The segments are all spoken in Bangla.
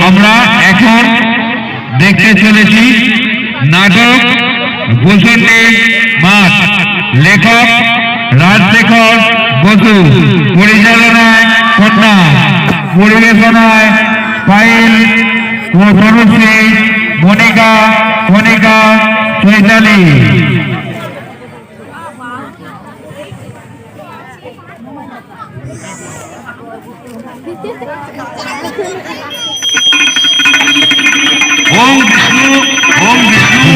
আমরা এখন দেখতে চলেছি নাটক গোসন্ডীর মাঠ। লেখক রাজশেখর বসু, পরিচালনায় কন্যা, পরিবেশনায় পায়েল ও তনুশ্রী, মনিকা, কণিকা, চৈতালি। ओम विष्णु ओम विष्णु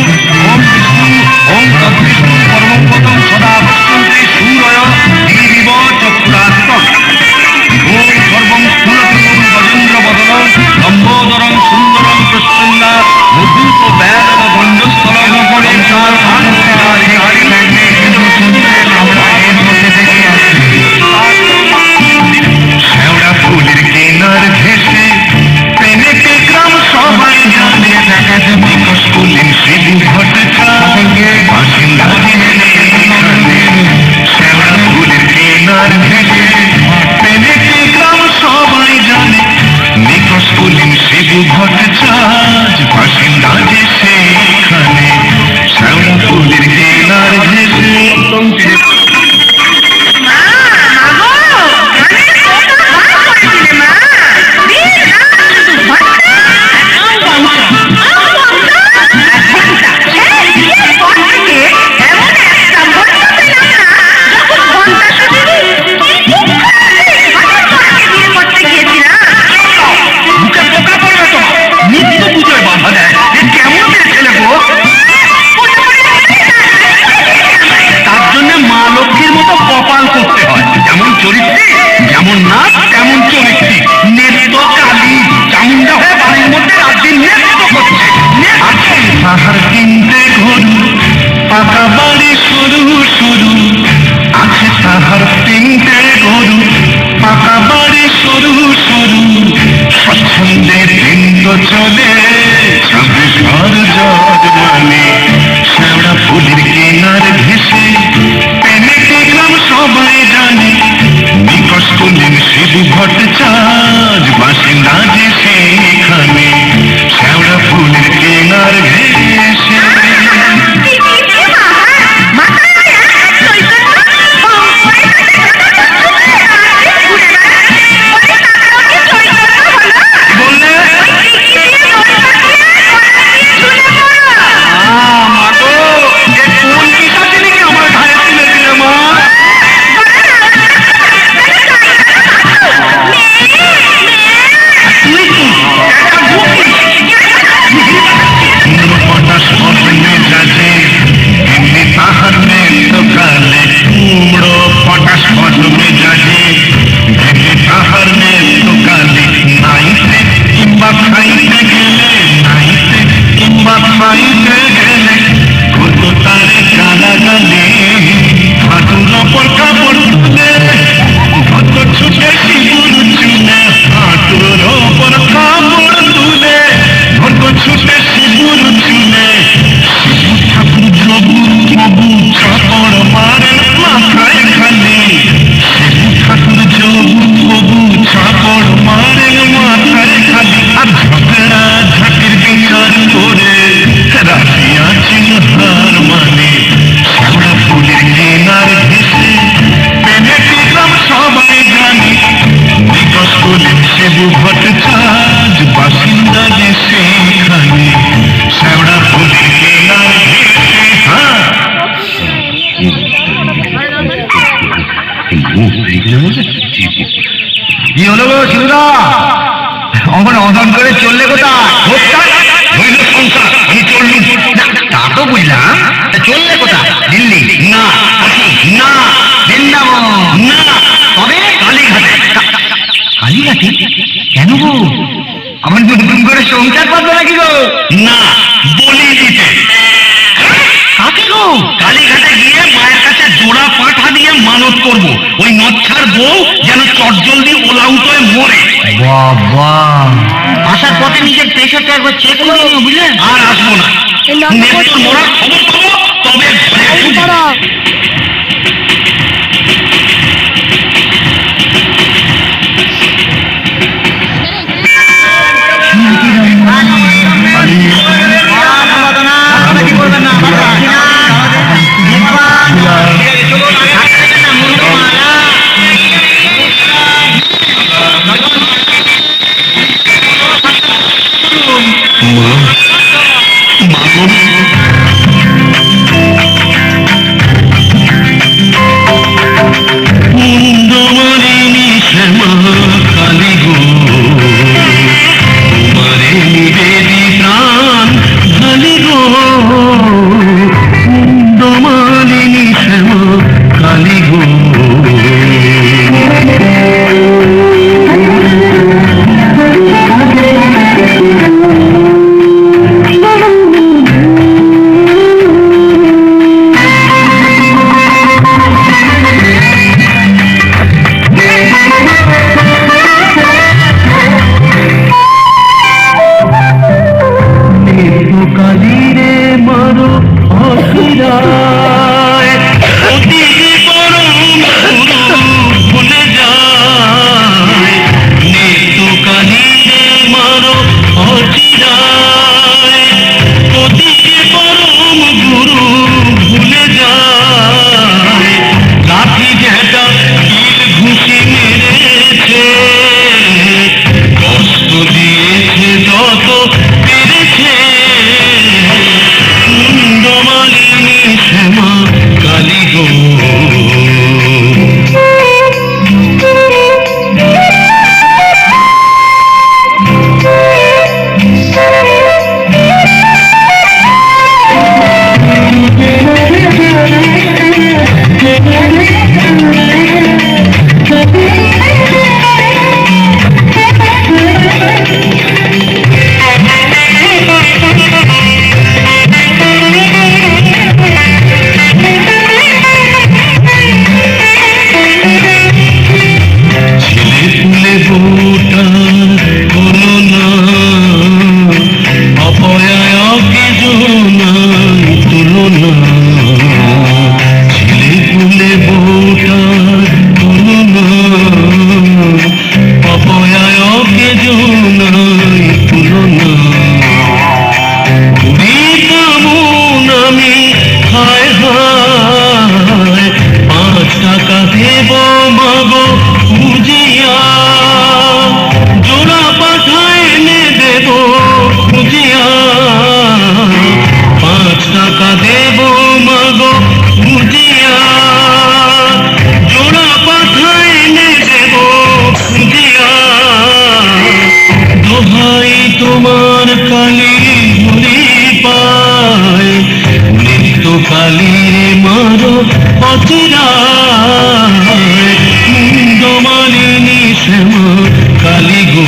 ओम विष्णु ओम तद्विष्णु परमं पदं सदा पश्यन्ति सूरय दीर्घ चक्षुरात्मक ओम सर्वं स्थूलतमं गजेन्द्र बदनं लम्बोदरं सुन्दरं प्रसन्ना मुद्रित बैरव गण्डस्थलं परिचार शेवड़ा फूलेर केनार घেসে প্রেমেতে গ্রাম সবাই জানে স্কুলিং শিবু ভট্টাচার্য বাসিন্দা শ্যাওড়া ফুলের কেনার ঘেসে প্রেমেতে গ্রাম সবাই জানে স্কুলিং শিবু ভট্টাচার্য বাসিন্দা যে সেখানে শ্যাওড়া ফুলের কেনার ঘেসে চলে ছাব্বিশর জজ মানে শ্যাওড়া ফুলের কেনার ঘেসে প্রেমেতে গ্রাম সবাই জানে স্কুলিং শিবু ভট্টাচার্য বাসিন্দা যে সেখানে শ্যাওড়া ফুলের কেনার ঘেসে কি হলো গো শিবুদা, অমন অদন করে চললে কোথায়? সংসার আমি চললুম। তা তো বুঝলাম, চললে কোথায়? দিল্লি না, না বৃন্দাবন না, তবে কালীঘাটে। কালীঘাটে কেন গো? আমার নতুন করে সংসার পাতবে নাকি গো? না, বলি দিতে। কাকে গো? কালীঘাটে গিয়ে মায়ের কাছে জোড়া পাঠা দিয়ে মানত করব, ওই নচ্ছার বউ যেন চটজলদি ওলাউট হয়ে মরে। বাবা, আসার পথে নিজের প্রেশারটা একবার চেক করে নিও, বুঝলেন? আর আসবো না, মরার খবর পাবো তবে। মা, মা গো। মুন্ডমালিনী শ্যামা কালী গো, তোমারে নিবেদি প্রাণ ঢালি গো। মুন্ডমালিনী শ্যামা কালী গো। কালীরে মারো অসিরায়, অতিথি পরম গুরু ভুলে যায়। নিত্য কালীরে মারো অসিরায়, অতিথি পরম গুরু ভুলে যায়। লাঠি ঝেঁটা তীর ঘুষি মেরেছে, কষ্ট দিয়েছে যত পেরেছে। মুন্ডমালিনী শ্যামা কালী গো। তোমার কালী হরি পায়, নিত্য কালীর মারো অচিরায়। মুন্ডমালিনী শ্যামা কালী গো,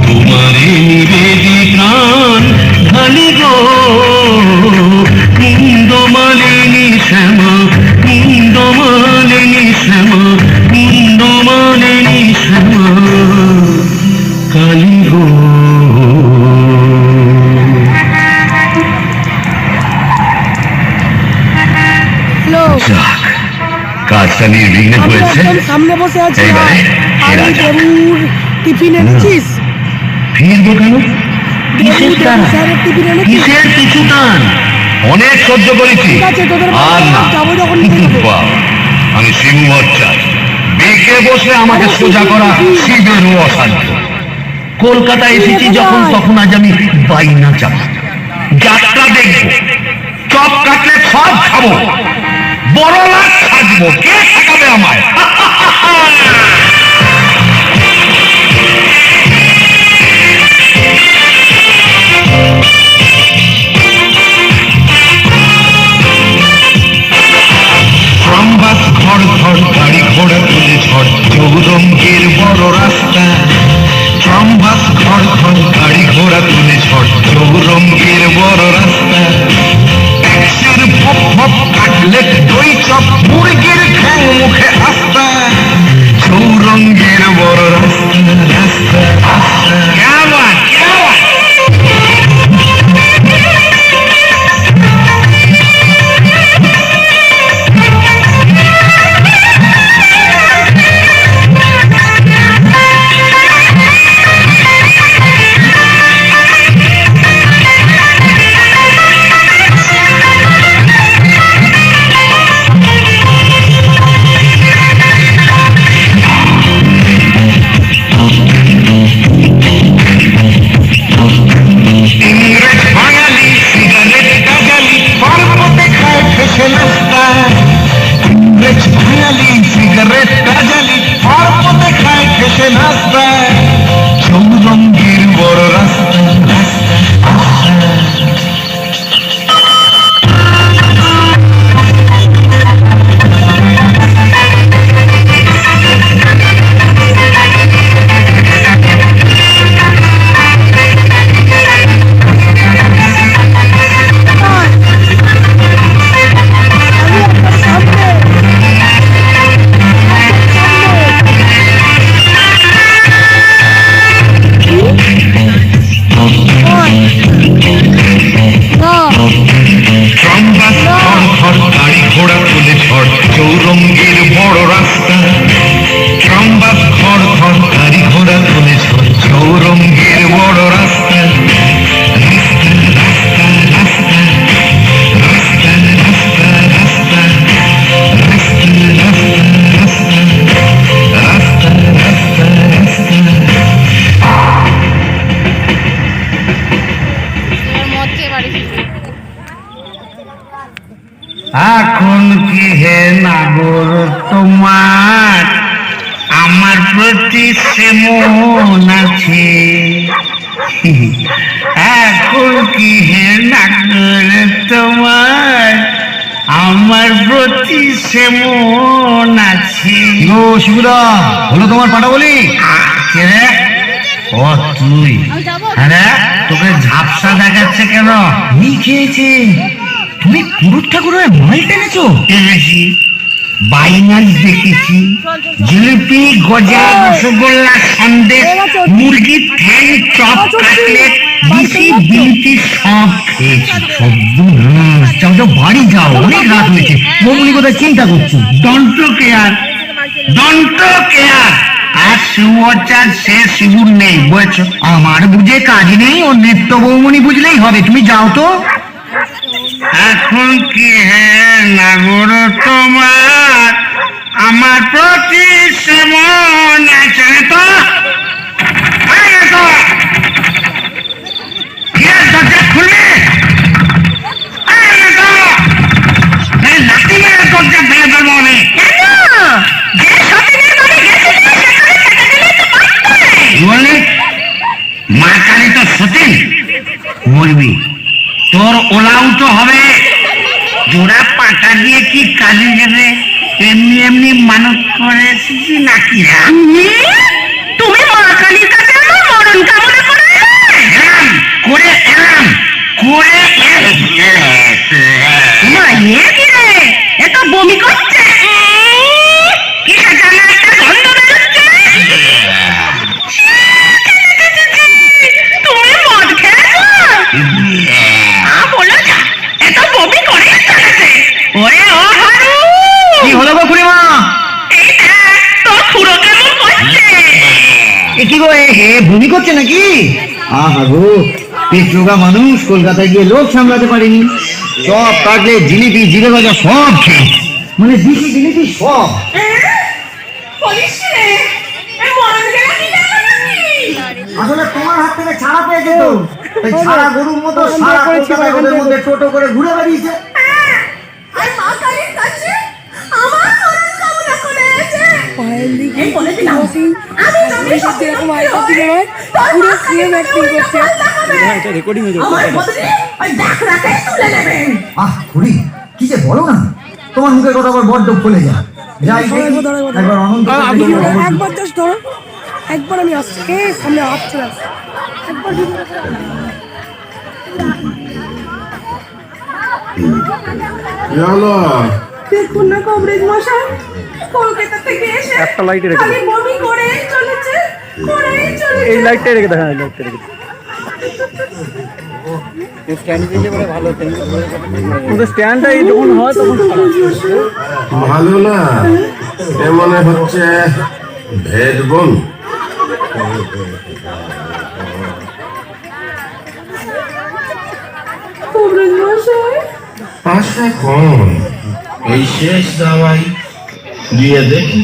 তোমারে নিবেদি প্রাণ ঢালি গো। মুন্ডমালিনী শ্যামা, মুন্ডমালিনী শ্যামা, মুন্ডমালিনী শ্যামা কালী গো। কাজটা নির্বিঘ্নে হয়েছে। সামনে বসে আছি, এইবারে বাবুর টিফিন এনেছিস? ফিরবো কেন? কিসের টান? স্যারের টিফিন এনেছিস? কিসের পিছু টান? অনেক সহ্য করেছি, ঠিক আছে, তোদের আর না। যাবো যখন নিতে যাবো। বাহ, আমি শিবু ভট্টাচার্য। বেঁকে বসে আমাকে সোজা করা শিবেরও অসাধ্য। কলকাতা এসেছি যখন, তখন আজ আমি বাইনা চাপ যাত্রা দেখবো, চপ কাটলেট সব খাবো, বড় লাখ থাকবো। কে ঠেকাবে আমায়? ট্রামবাস ঘর ঘর, গাড়ি ঘোড়া তুলে ঝড়, চৌরঙ্গের বড় রাস্তা। ট্রামবাস ঘর ঘর, গাড়ি ঘোড়া তুলে ঝড়, চৌরঙ্গের বড় রাস্তা। ট্যাক্সির ভপ ভপ, কাটলেট দই চপ, মুরগির ঠ্যাং মুখে আস্তা। চৌরঙ্গের বড় রাস্তা এখন কি হে নাগর তোমার আমার প্রতি সেমন আছে? এখন কি হে নাগর তোমার আমার প্রতি সেমন আছে? গো শিবুদা, হলো তোমার পাটা বলি? কে রে? ও তুই? হ্যাঁ, তোকে ঝাপসা দেখাচ্ছে কেন? নি খেয়েছে। তুমি পুরুষ ঠাকুরের মাল টেনেছো? টেনেছি, বাইনাল দেখেছি, জিলিপি, গজা, রসগোল্লা, সন্দেশ, মুরগির ঠ্যাং, চপ, কাটলেট, বিসি, বিলিতি সব খেয়েছি। যাও যাও, বাড়ি যাও, অনেক রাত হয়েছে। বৌমনি কোথায় চিন্তা করছো? Don't care, don't care. আর শিবচার সে শিবুর নেই, বুঝেছো? আমার বুঝে কাজ নেই, ও নিত্য বৌমনি বুঝলেই হবে। তুমি যাও তো। এখন কি হে নাগর তোমার আমার প্রতি সেমন আছে? তো দরজা খুলবে, নাতি মেয়ের দরজা ফেলে ফেলবো আমি। মা কালী তো সতীন, মরবি, তোর ওলাউটো হবে। জোড়া পাটা দিয়ে কি কালি যাবে? এমনি এমনি মানত করে এসেছি নাকি? তুমি মা কালীর কাছে আমার মরণ কামনা করে এলাম, করে এলাম, করে মা ইয়ে কি রে? এত বমি করছে, কি জানা একটা গন্ধ বেরোচ্ছে। তুমি মদ খেয়েছো? বলো না, এত বমি করে ওরে ও হারু। কি হলো গো খুড়িমা? এই তোর খুড়ো কেমন করছে? এ কি গো, হে বমি করছে নাকি? আহা গো, পেট রোগা মানুষ, কলকাতায় গিয়ে লোক সামলাতে পারেনি। সব কাটলে, জিলিপি, জিরে ভাজা সব খেয়ে, মানে দিশি জিলিপি সব। আসলে তোমার হাত থেকে ছাড়া পেয়ে যেত, তাই ছাড়া গরুর মতো সারা কলকাতা রোদের মধ্যে টোটো করে ঘুরে বেরিয়েছে। পায়েল দিকে যেরকম আইটা দিলে হয়, পুরো সেম অ্যাক্টিং করছে। এটা রেকর্ডিং হয়ে যাবে। আহ খুড়ি, কি যে বলো না, তোমার মুখের কথা আবার বড্ড ফুলে যায়। যাই একবার অনন্ত একবার জাস্ট ধরো, একবার আমি আসছি, সামনে আসছে একবার। দেখুন না কবরেজ মশাই, কলকাতা থেকে এসে একটা লাইটে রেখে খালি বমি করে চলেছে, করেই চলেছে। এই লাইটটাই রেখে দেখা, লাইটটা রেখে স্ট্যান্ড দিলে বলে ভালো। ওদের স্ট্যান্ডটা এই যখন হয় তখন ভালো না, এ মনে হচ্ছে ভেদ বোন। কবরেজ মশাই আশা কম, এই শেষ দাওয়াই দিয়ে দেখি।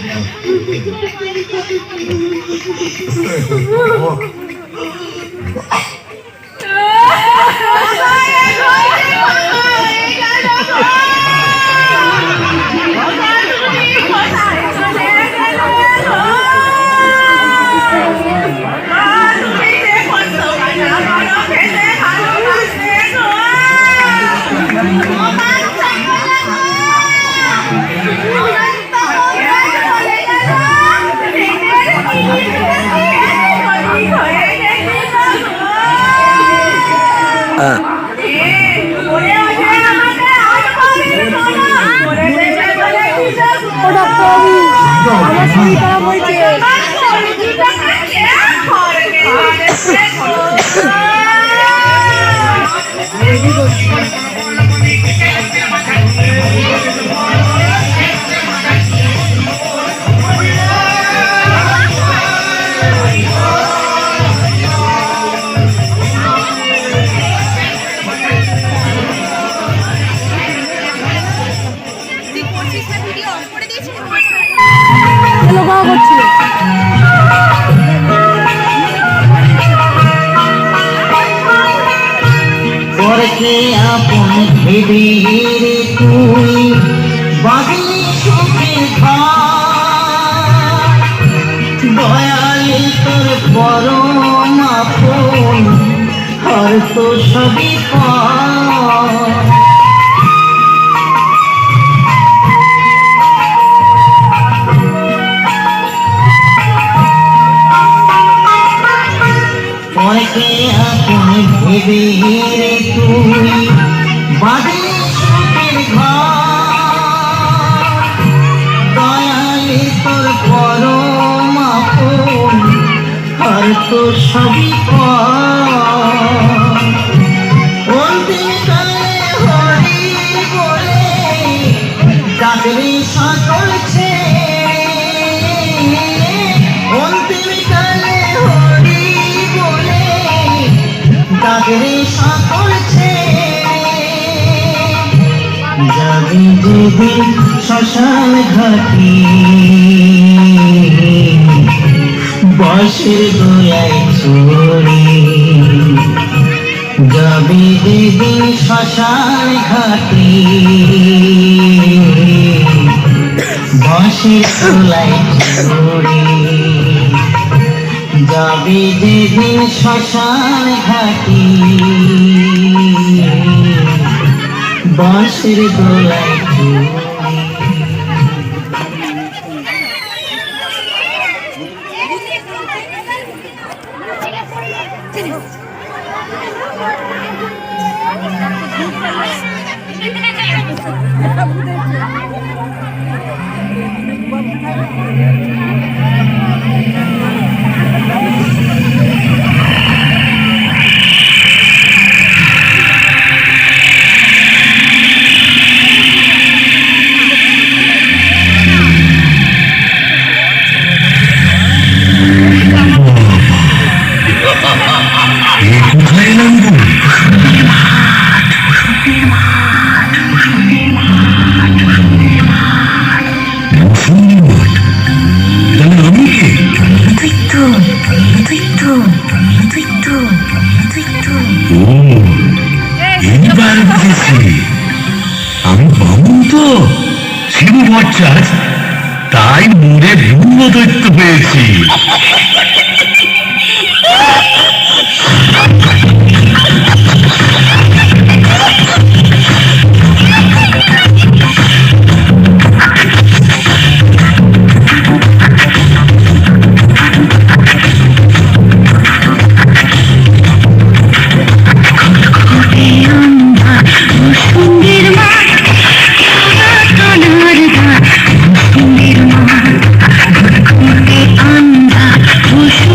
আমার শরীর খারাপ হয়েছে। আপন ভেবে রে তুই বাঁধলি সুখের ঘর, দয়ালে তোর পরম আপন আর তো সবই পর। পরকে আপন ভেবে রে তুই বাঁধলি সুখের ঘর, দয়ালে তোর পরম আপন আর তো সবই পর। অন্তিম কালে হরি বলে ডাকলি সকল ছেড়ে, অন্তিম কালে হরি বলে ডাকলি সকল ছেড়ে, যাবি যেদিন শ্মশান ঘাটি বাঁশের গোলায় চড়ে, যাবি যেদিন শ্মশান ঘাটি বাঁশের গোলায় চড়ে, যাবি যেদিন শ্মশান ঘাটি বাঁশের গোলায় চড়ে। কোথায় নামবো? আমি কে? এইবার বুঝেছি, আমি বামুন তো শিব ভট্টাচ, তাই মুড়ে ভিন্ন দৈত্য পেয়েছি। Push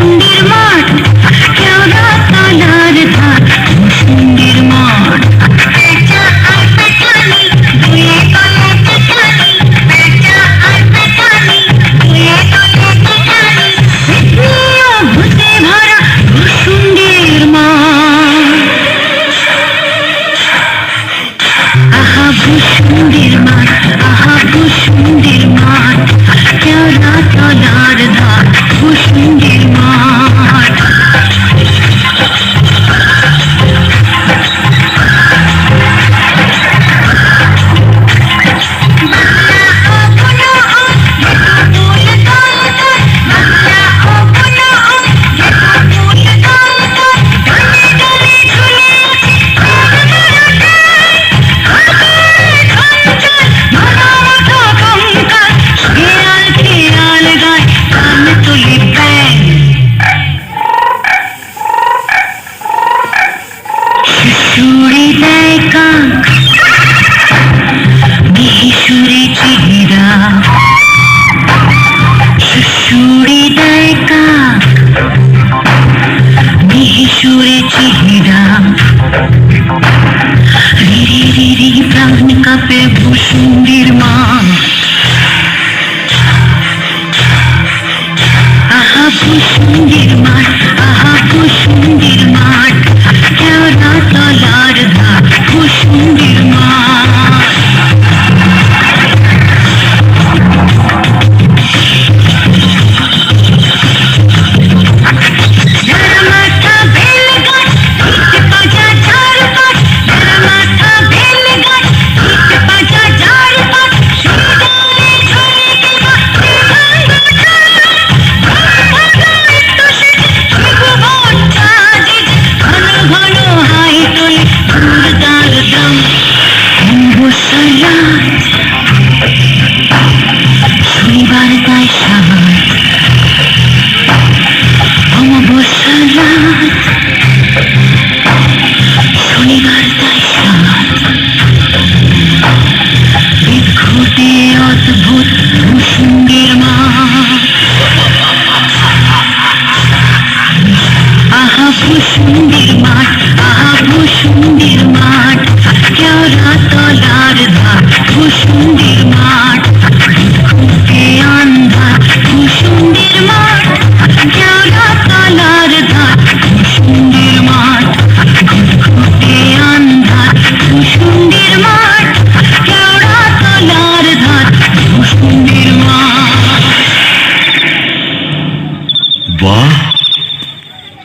বাহ,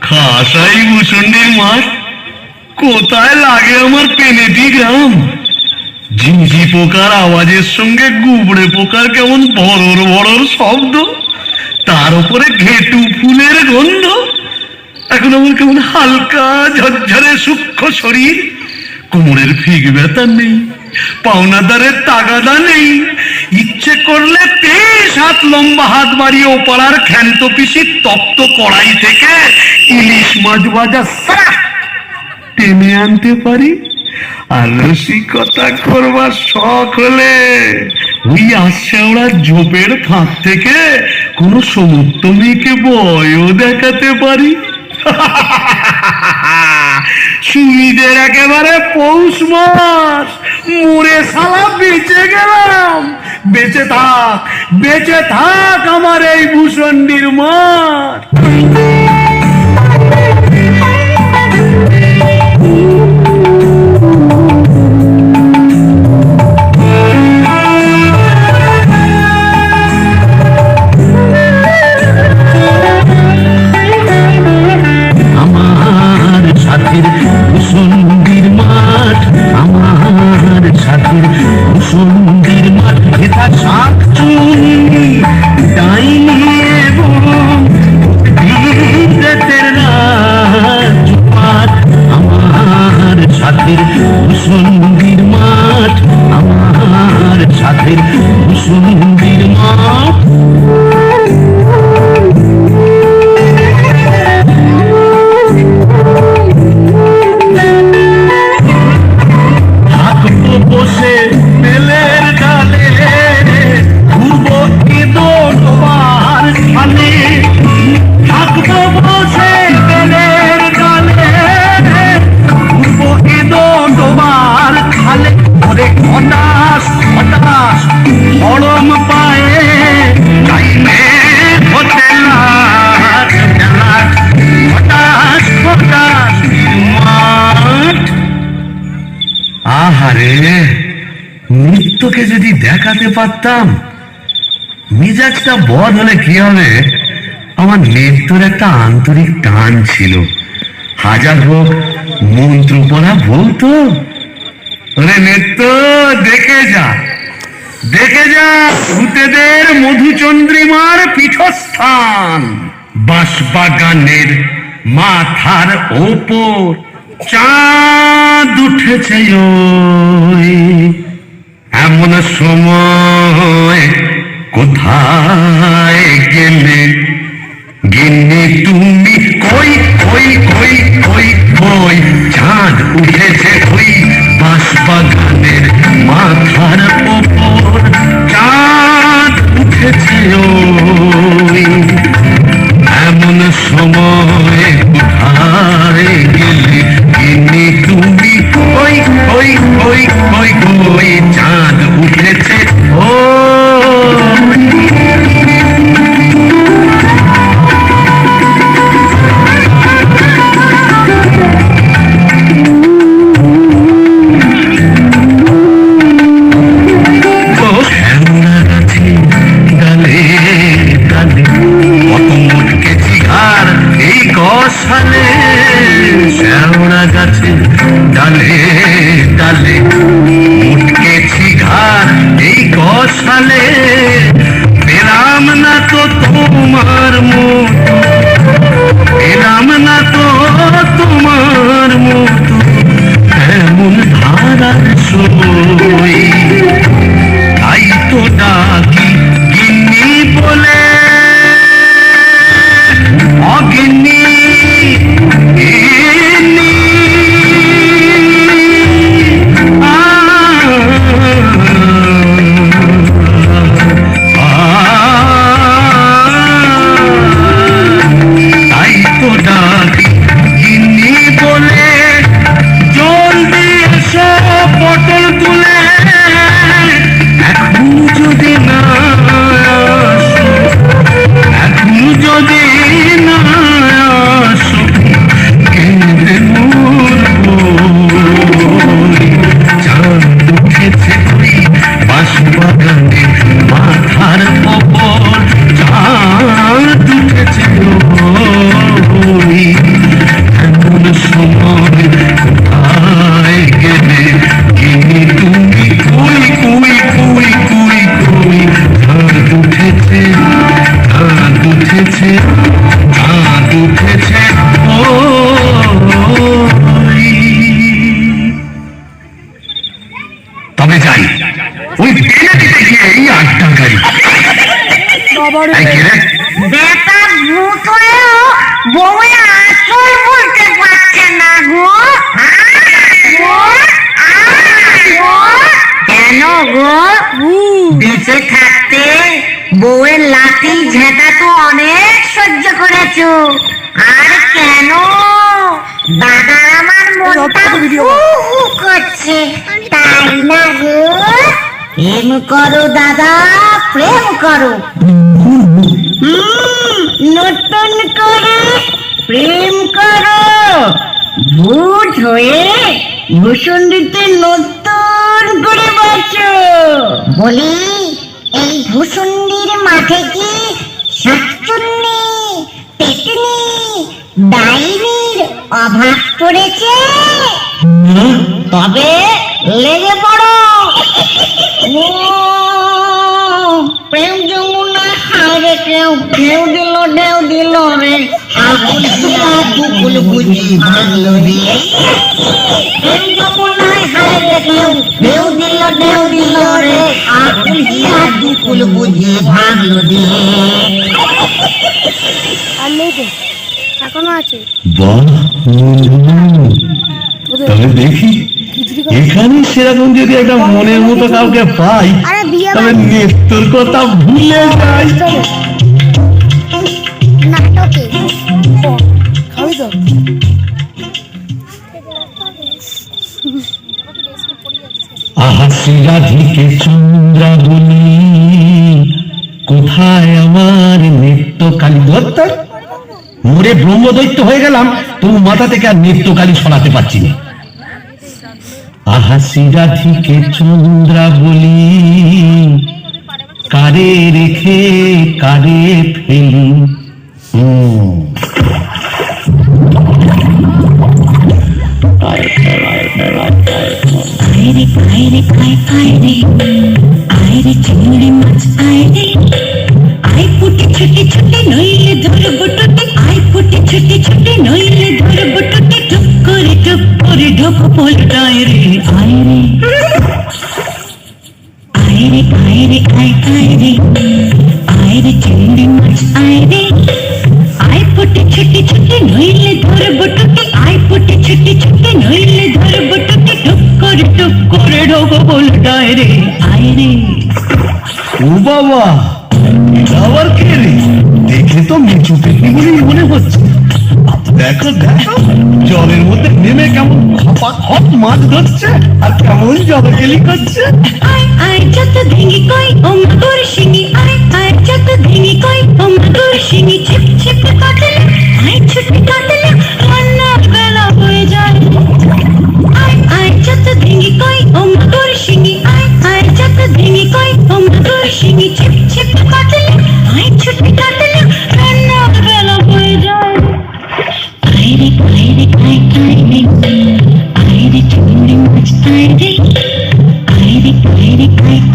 খাসাই ভূষণের মাঠ, কোথায় লাগে আমার পেনেটি গ্রাম। ঝিঁঝি পোকার আওয়াজের সঙ্গে গুবড়ে পোকার কেমন বড়র বড়র শব্দ, তার উপরে ঘেটু ফুলের গন্ধ। এখন আমার কেমন হালকা ঝরঝরে সূক্ষ্ম শরীর, কোমরের ফিগ ব্যথা নেই, পাওনাদারের তাগাদা নেই। ইচ্ছে করলে 23 হাত লম্বা হাত বাড়িয়ে ওপাড়ার ক্ষান্ত পিসির তপ্ত কড়াই থেকে ইলিশ মাছ ভাজা টেনে আনতে পারি। আর রসিকতা করবার শখ হলে ওই আশ্যাওড়া ঝোপের ফাঁক থেকে কোনো সমুদ্র মেয়েকে বয়ও দেখাতে পারি। সুমিদের একেবারে পৌষ মাস, মরে শালা বেঁচে গেলাম। বেঁচে থাক আমার এই ভূষণ্ডির মাঠ। ভূষণ্ডির মাঠ, আমার সাথের ভূষণ্ডির মাঠ, এটা শাকচুনি ডাইনি এবং ভিড়ের রাজপাট। আমার সাথের ভূষণ্ডির মাঠ, আমার সাথের ভূষণ্ডির মাঠ। বসে বেলের ডালে ঘুরবো ইঁদোর খালে, থাকবো বসে বেলের ডালে ঘুরবো ইঁদোর খালে। ওরে হঠাৎ হঠাৎ গরম পায়ে চাইলে হতে লাট হঠাৎ হঠাৎ মাঠ। আহারে, নৃত্যকে যদি দেখাতে পারতাম। মিজাজটা বদ হলে কি হবে, আমার নৃত্যর একটা আন্তরিক টান ছিল। হাজার হোক মন্ত্র পড়া বলতো, ওরে নৃত্য দেখে যা ভূতেদের মধুচন্দ্রিমার পীঠস্থান। বাঁশবাগানের মাথার ওপর চাঁদ উঠেছে ওই, এমন সময় কোথায় গেলে গিন্নি তুমি? কই কই কই কই কই, চাঁদ উঠেছে ওই বাঁশবাগানের মাথার ওপর, চাঁদ উঠেছে ওই, এমন সময় কোথায় গেলে গিন্নি তুমি? কই কই কই কই কই, চাঁদ উঠেছে ও। শ্যাওড়া গাছে ডালে ডালে উঠকেছি ঘাট, এই গসালে পেলাম না তো তোমার মতো, পেলাম না তো তোমার মতো এমন ধারার সই। তাই তো ডাকি গিন্নি বলে, অগিন্নি মাথার ওপর চাঁদ উঠেছে। বাবা রে এই কে রে? বেটা ভূত হয়েও বউয়ের আসল বলতে পারছে না গো। কেন গো? বেঁচে থাকতে বউয়ের লাঠি ঝেঁটা তো অনেক সহ্য করেছো, আর কেন দাদা আমার মনটা হু হু করছে, তাই না গো? প্রেম করো দাদা, প্রেম করো। নতুন করে প্রেম করো, ভূত হয়ে ভূষণ্ডিতে নতুন করে বাঁচো। বলি এই ভূষণ্ডির মাঠে কি শাকচুন্নি, পেটনি, ডাইনির অভাব পড়েছে? তবে লেগে পড়ো। প্রেম যমুনা হারে কেউ ঢেউ দিল রে, আগুন দিয়া দুকুল বুঝি ভাঙলো রে। প্রেম যমুনায় হারে কেউ ঢেউ দিল রে, আগুন দিয়া দুকুল বুঝি ভাঙলো রে। আর নেই তো, এখনো আছে। তবে দেখি এখানে সেরকম যদি একটা মনের মতো কাউকে পাই, আরে বিয়ে তবে নেত্তর কথা ভুলে যাই। নাটকে খাবি তো? আহাসি রাধিকে চন্দ্রাবলী, কোথায় আমার নিত্যকালী দত্ত? মোরে ব্রহ্মদৈত্য হয়ে গেলাম, তবু মাথা থেকে আর নিত্যকালী সরাতে পারছি না। আহাসি রাধিকে চন্দ্রাবলী, কারে রেখে কারে ফেলি। আইরে আইরে আইরে আইরে চিংড়ি মাছ আইরে, আই ফুটে ছুটে ছুটে নইলে ধরবো টুটি, আই ফুটে ছুটে ছুটে নইলে ধরবো টুটি, টুপ করে ঢোক পোলটায় রে। আইরে আইরে আইরে আইরে আইরে চিংড়ি মাছ আইরে, আই ফুটে ছুটে ছুটে নইলে ধরবো টুটি, আই ফুটে ছুটে ছুটে নইলে ধরবো টুটি, টুপ করে ঢোক পোলটায় রে। আইরে ও বাবা, আবার কে রে? দেখে তো মিঠু পেটনি বলেই মনে হচ্ছে। দেখো দেখো, জলের মধ্যে নেমে কেমন খপ মাছ ধরছে আর কেমন জলকেলি করছে। আয় আয় যত ভেঙে কই ও মাগুর শিঙি, আয় আয় যত ভেঙে কই ও মাগুর শিঙি, ছিপ ছিপ কাটলে আয় ছুটে কাটলে রান্নার বেলা হয়ে যায়। আয় আয় যত ভেঙে কই ও মাগুর শিঙি, আয় আয় যত ভেঙে কই ও মাগুর শিঙি, ছিপ ছিপ কাটলে আয় ছুটে কাটলে রান্নার বেলা হয়ে যায়। আইরে আইরে আইরে আইরে চিংড়ি মাছ আইরে, আইরে আইরে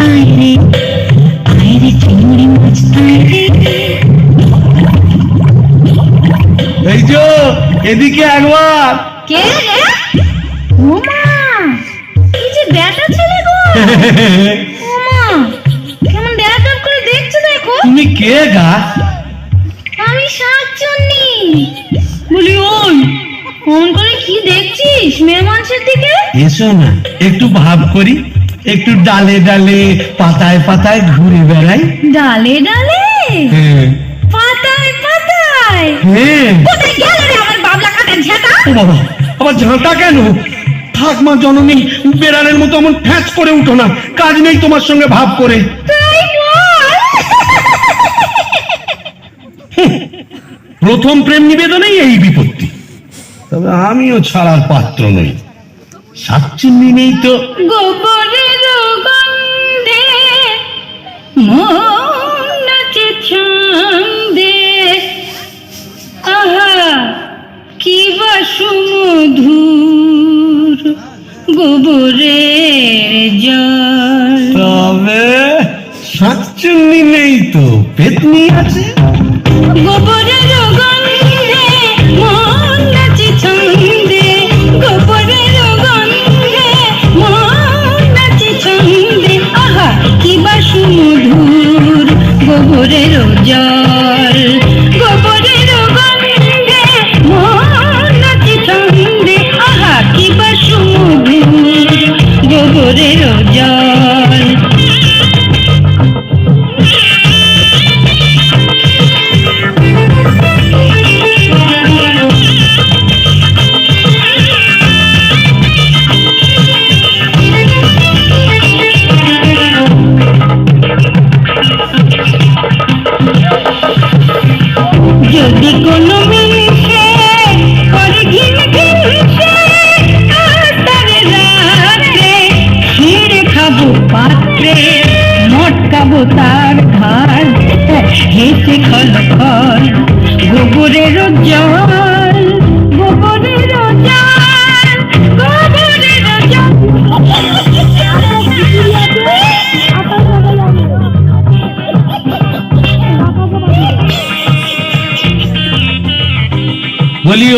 আইরে আইরে চিংড়ি মাছ আইরে। এই যে এদিকে একবার। কে রে? ওমা, কি যে ব্যাটা ছেলে গো। ওমা, কেমন ব্যাটা করে দেখছো দেখো। তুমি কে গা? আমি শাকচুন্নি। বলি ওই ফোন করে কি দেখছিস মেয়ে মানুষের দিকে? এসো না একটু ভাব করি, একটু ডালে ডালে পাতায় পাতায় ঘুরে বেড়াই। ডালে ডালে হ্যাঁ পাতায় পাতায়, হ্যাঁ। কোথায় গেল রে আমার বাবলা কাটার ঝাঁটা? ও বাবা, আবার ঝাঁটা কেন? থাক মা জননী, বেড়ালের মতো এমন ফ্যাঁচ করে উঠো না, কাজ নেই তোমার সঙ্গে ভাব করে। তাই বল। প্রথম প্রেম নিবেদনেই এই বিপত্তি। তবে আমিও ছাড়ার পাত্র নই। শাকচুন্নি নেই তো। গোবরের গন্ধে মন নাচে ছন্দে, আহা কি বা সুমধুর গোবরের জল। তবে শাকচুন্নি নেই তো, পেতনি আছে। গোবরের গন্ধে মন নাচে ছন্দে, গোবরের গন্ধে মন নাচে ছন্দে, আহা কি বা সুমধুর গোবরের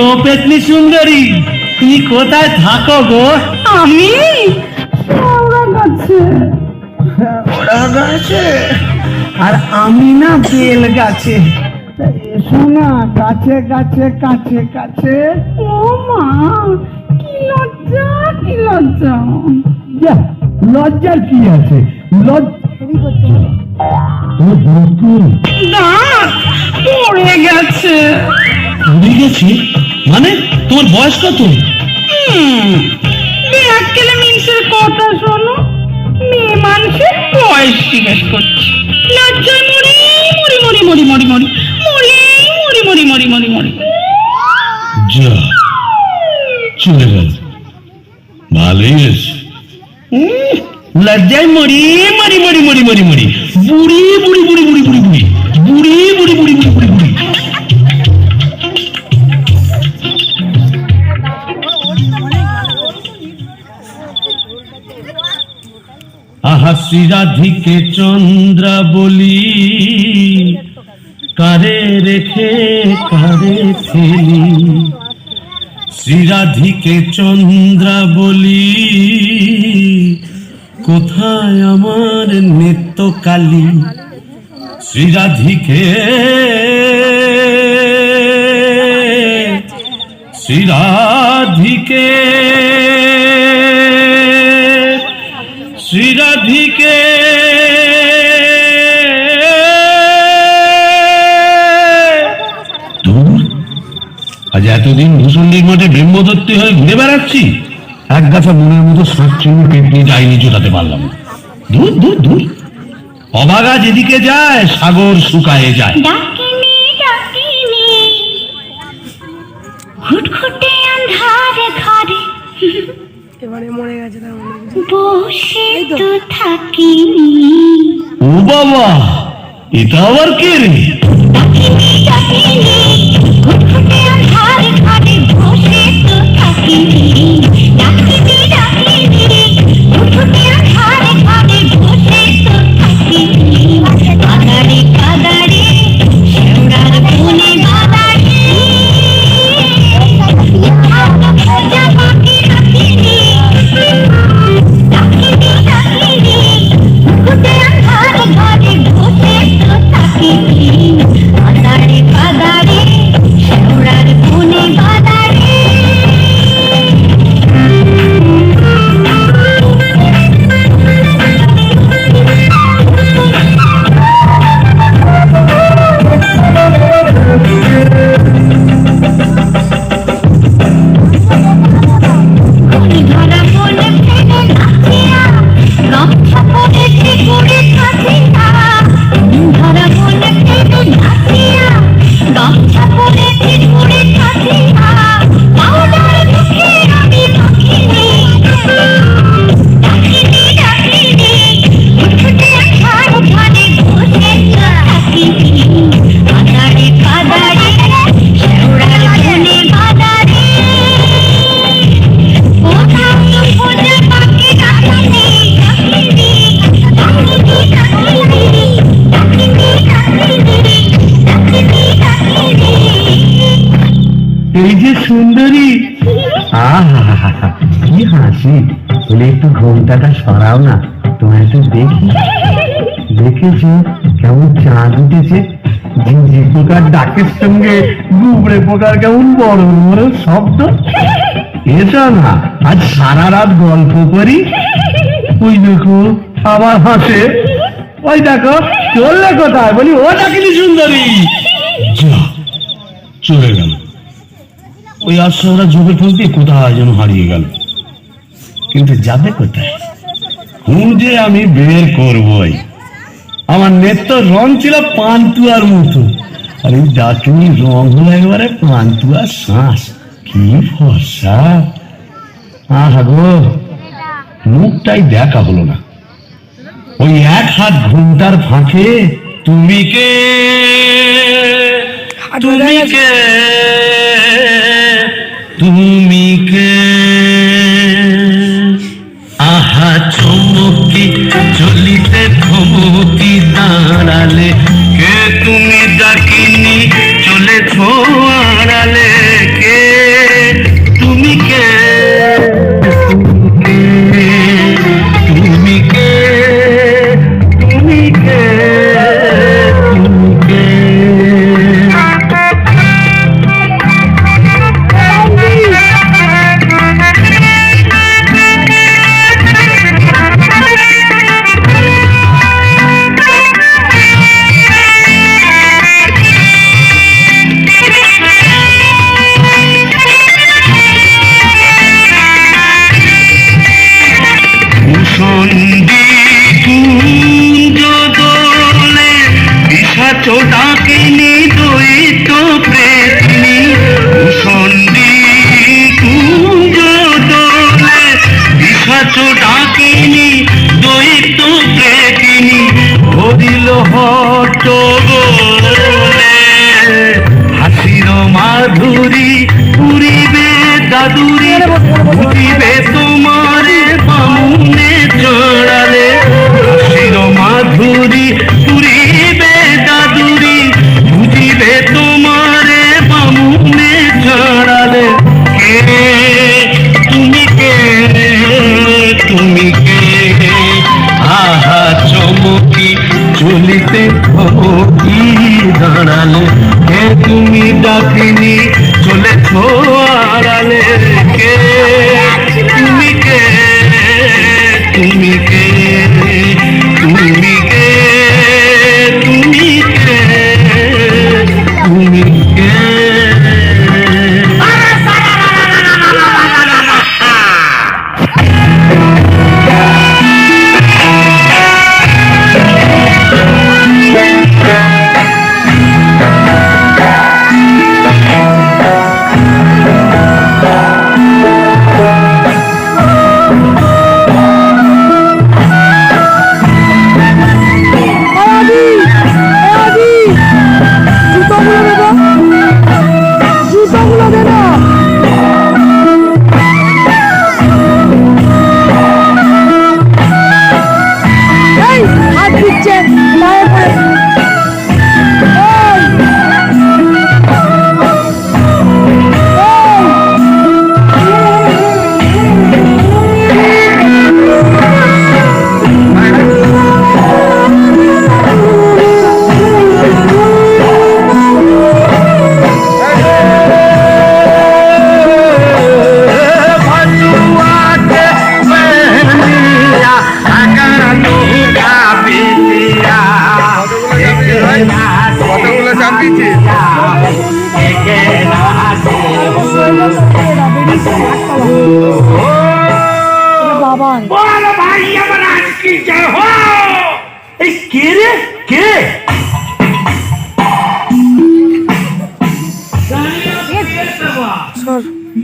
ও পেতনি সুন্দরী, তুমি কোথায় থাকো গো? আমি ওরা গাছে, আর আমি না বেল গাছে। এসো না কাছে কাছে কাছে কাছে। ও মা, কি লজ্জা, কি লজ্জা। যা, লজ্জার কি আছে? না, পড়ে গেছে। পড়ে গেছে মানে? তোমার বয়স কত? বিরাটকেলে মিনসের কথা শোনো, মেয়ে মানুষের বয়স জিজ্ঞেস করছে। লজ্জা মরি মরি মরি মরি মরি মরি মরি মরি মরি মরি মরি মরি। যা, চলে গেল। ভালোই হয়েছে। লজ্জায় মরি মরি মরি মরি মরি মরি বুড়ি বুড়ি বুড়ি বুড়ি বুড়ি বুড়ি বুড়ি বুড়ি বুড়ি বুড়ি বুড়ি বুড়ি। আহা শ্রীরাধিকে চন্দ্রা বলি, কারে রেখে কারে ফেলি। শ্রীরাধিকে চন্দ্রা বলি, কোথায় আমার নিত্যকালী। শ্রীরাধিকে শ্রীরাধিকে শ্রীরাধিকে দূর, আজ এতদিন ভূষণ্ডির মঠে ব্রহ্মদত্তি হয়ে ঘুরে বেড়াচ্ছি, এক গাছা মনের মতো শাকচুনি পেটনি যাইনি জোটাতে পারলাম না। দূর দূর দূর, অভাগা যেদিকে যায় সাগর শুকায়ে যায়। ডাকিনি ডাকিনি ঘুটঘুটে আন্ধার ঘরে এবারে মরে গেছে তার মনে বসে তো থাকিনি। ও বাবা, এটা আবার কে রে? ডাকিনি ডাকিনি ঘুটঘুটে আন্ধার ঘরে বসে তো থাকিনি। ডাকিনি ডাকিনি ঘুটঘুটে আন্ধার ঘরে বসে তো থাকিনি। কাদারে কাদারে শেওড়ার বনে বাদারে খোঁজা পাখি রাখিনি। ডাকিনি ডাকিনি ঘুটঘুটে আন্ধার ঘরে বসে তো থাকিনি। কাদারে কাদারে শেওড়ার বনে বাদারে। ধরা বনে ফেলে নাচিয়া গামছা পরেছে করে কাঁচিয়া। ধরা বনে ফেলে নাচিয়া গামছা পরেছে করে কাঁচিয়া। পাউডার মুখে আমি মাখিনি। ডাকিনি ডাকিনি ঘুটঘুটে আন্ধার ঘরে বসে তো থাকিনি। কাদারে কাদারে শেওড়ার বনে বাদারে কোথাও তো খোঁজা পাখি রাখিনি। ডাকিনি ডাকিনি ডাকিনি ডাকিনি ডাকিনি ডাকিনি ডাকিনি। এই যে সুন্দরী, আহা কি হাসি। বলে একটু ঘোমটাটা সরাও না, তোমার একটু দেখি। দেখেছো কেমন চাঁদ উঠেছে? ঝিঝি পোকার ডাকের সঙ্গে গুবড়ে পোকার কেমন বড় বড় শব্দ। এসো না, আজ সারা রাত গল্প করি। ওই দেখো আবার হাসে। ওই দেখো চললে কোথায়? বলি ও ডাকিনি সুন্দরী। যা, চলে গেল। ওই আশ্রমরা ঝোপে ফেলতে কোথায় যেন হারিয়ে গেল। কিন্তু যাবে কোথায়? খুঁজে আমি বের করবই। আমার নেত্র রং ছিল পান্তুয়ার মতো, আর এই ডাকিনি রং হলো একেবারে পান্তুয়ার শ্বাস। কি ফর্সা! আহা গো, মুখটাই দেখা হলো না। ওই এক হাত ঘুমটার ফাঁকে তুমি কে, তুমি কে, তুমি কে। আহা চমকি চলিতে থমকি দাঁড়ালে, কে তুমি ডাকিনি চলেছ আড়ালে। কে দাদুরি বুঝিবে তোমারে বামুনে চড়ালে শির মাধুরী তুরিবে দাদুরি বুঝিবে তোমারে বামুনে চড়ালে কে তুমি কে তুমি কে আহা চমকি চলিতে কি দাঁড়ালে কে তুমি ডাকিনি চলেছ আড়ালে কে তুমি কে তুমি কে তুমি কে তুমি কে তুমি কে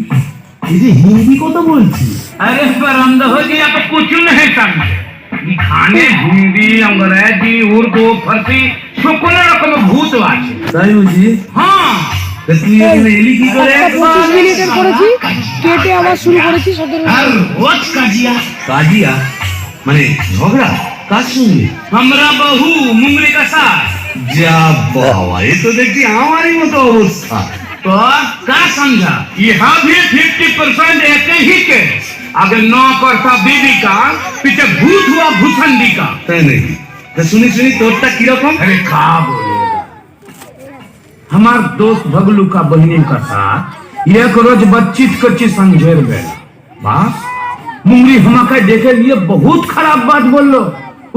हिंदी को तो बोलती अरे पर अंदर जी आप कुछ नहीं समझे खाने हिंदी अंग्रेजी उर्दू फारसी সকল রকম ভূত আছে তাই বুঝি হ্যাঁ তুই এখানে এলি কি করে 25 মিনিটের করেছি কেটে আবার শুরু করেছি 17 আর রোজ কাজিয়া কাজিয়া মানে ঝগড়া কার সঙ্গে हमरा बहू मुंगरी का साथ যা বাবা এ তো দেখি আমারই মতো অবস্থা तो क्या समझा यहाँ भी 50% एक ही के अगर नौ करता बीबी का पीछे भूत हुआ भूसंडी का তাই নাকি তা শুনি শুনি তোরটা কিরকম अरे खा बोले हमार दोस्त भगलू का बहनी का साथ एक रोज बातचीत करची संझेर बेला बस मुंगरी हमाका देखे लिए बहुत खराब बात बोल लो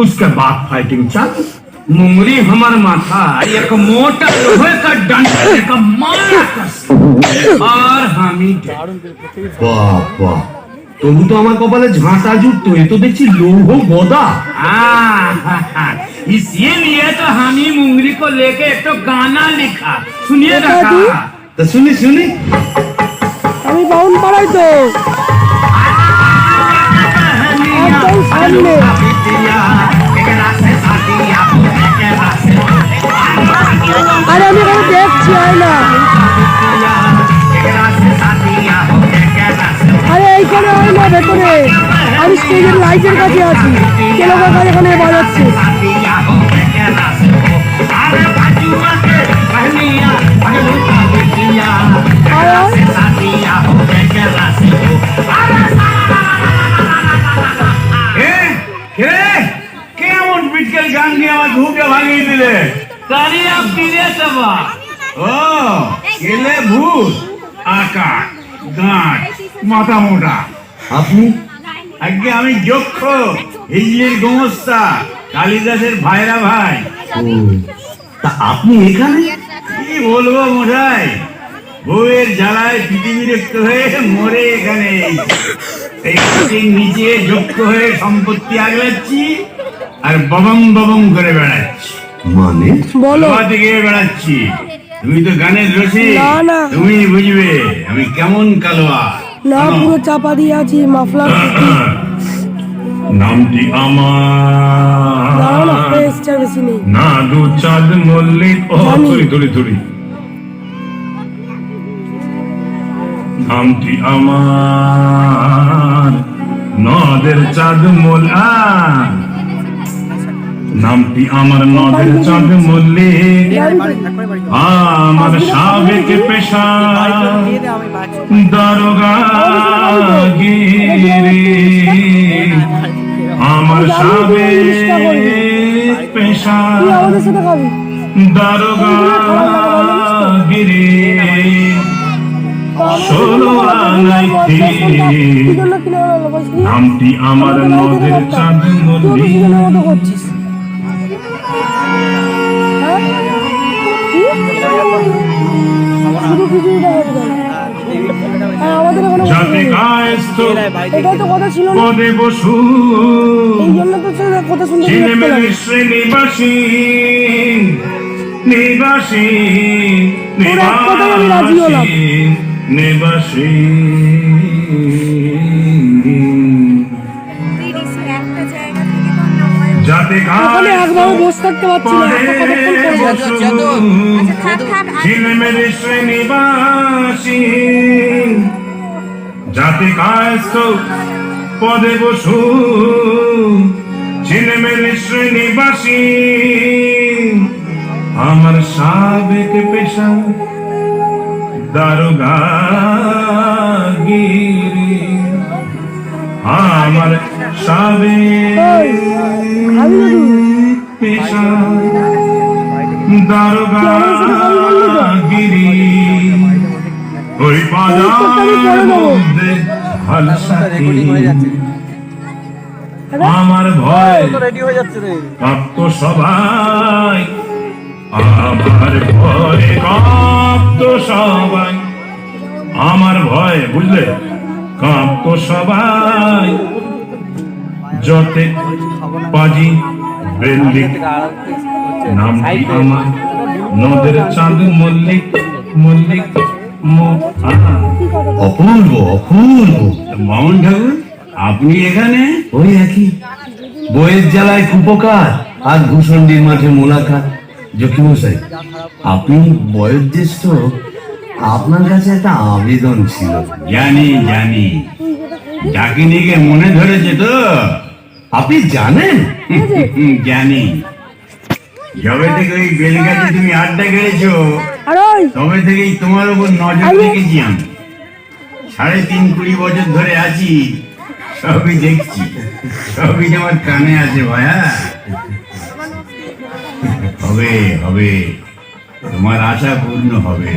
उसके बाद फाइटिंग चालू मुंगरी हमार माथा एक मोटा लोहे का डंडा लेकर मारा कस और हम ही বাবা তবু তো আমার কপালে ঝাঁটা জুটতো এ তো দেখছি লৌহ গদা इसीलिए तो हम ही मुंगरी को लेके एक तो गाना लिखा सुनिए ना তা শুনি শুনি আমি বাউন পাড়াই তো একদম সামনে আরে আমি এখানে দেখছি আয়না আরে এইখানে আয়না ভেতরে আমি স্টেজের লাইটের কাছে আছি কেলোকার এখানে বাজাচ্ছে কেমন বিটকেল গান দিয়ে আমার ঘুকে ভাঙিয়ে দিলে তারি আপ দিলে সবা ও কেলে ভূত আকার গাঁট মাথা মোটা আপনি আজকে আমি যক্ষ হিজলির গোমস্তা কালিদাসের ভাইরা ভাই তা আপনি এখানে কি বলবো মশাই বউয়ের জ্বালায় পৃথিবীরক্ত হয়ে মরে এখানে এই নিচে যক্ষ হয়ে সম্পত্তি আগলাচ্ছি আর ববম ববম করে বেড়াচ্ছি মানে বলো দিকে বেড়াচ্ছি তুমি তো গানের রসি না, না। তুমি বুঝবে আমি কেমন কালোয়া না পুরো চাপা দিয়ে আছি মাফলার নামটি আমার দাঁড়াও না ফেসটা বেশি নেই না দু চাঁদ মল্লিক ও জানি। ধরি নামটি আমার নদের চাঁদ মোলা, নামটি আমার নদের চাঁদ মল্লিক, আমার সাবেক পেশা দারোগা গিরি, আমার সাবেক পেশা আমাদের সাথে খাবি দারোগা গিরি, 16 আনাই নামটি আমার নদের চাঁদ মল্লিক। মতো করছিস শুধু কিছুই দেখা যায় না। আমাদের এখানে যাতে কায়স্থ এটাই তো কথা ছিল না, পদে বসু এই জন্য তো কথা শুনতে ছিলেমেলে শ্রেণীবাসী নিবাসী তোর এক কথায় আমি রাজি হলাম। নিবাসী যাতে ওখানে একভাবে বসে থাকতে পারছি না, এত কতক্ষণ করবো? ছিলেমেলে শ্রেণীবাসী যাতে কায়স্থ পদে বসু ছিলেমেলে শ্রেণীবাসী, আমার সাবেক পেশা দারোগা গিরি, আমার সাবেক পেশা দারোগা গিরি, ওই পাজার মধ্যে হালসাকি আমার ভয় রেডি হয়ে যাচ্ছে রে। কাঁপত সবাই, আমার ভয় কাঁপত সবাই, আমার ভয় বুঝলে কাঁপত সবাই, যতে পাজি বেল্লি নামটি আমার নদের চাঁদ মল্লিক মল্লিক অপূর্ব অপূর্ব। মামুন ঠাকুর আপনি এখানে? ওই একই বইয়ের জ্বালায় কুপকার আর ভূষণ্ডির মাঠে মোলাকাত। জকিমশাই আপনি বয়োজ্যেষ্ঠ, আপনার কাছে একটা আবেদন ছিল। জানি জানি, ডাকিনিকে মনে ধরেছে তো? আপনি জানেন? জানি, যবে থেকে ওই বেলগাছে তুমি আড্ডা গেড়েছো আর ওই তবে থেকেই তোমার উপর নজর রেখেছি আমি। 3.5 বছর ধরে আছি, সবই দেখছি, সবই আমার কানে আছে ভাইয়া। হবে হবে, তোমার আশা পূর্ণ হবে।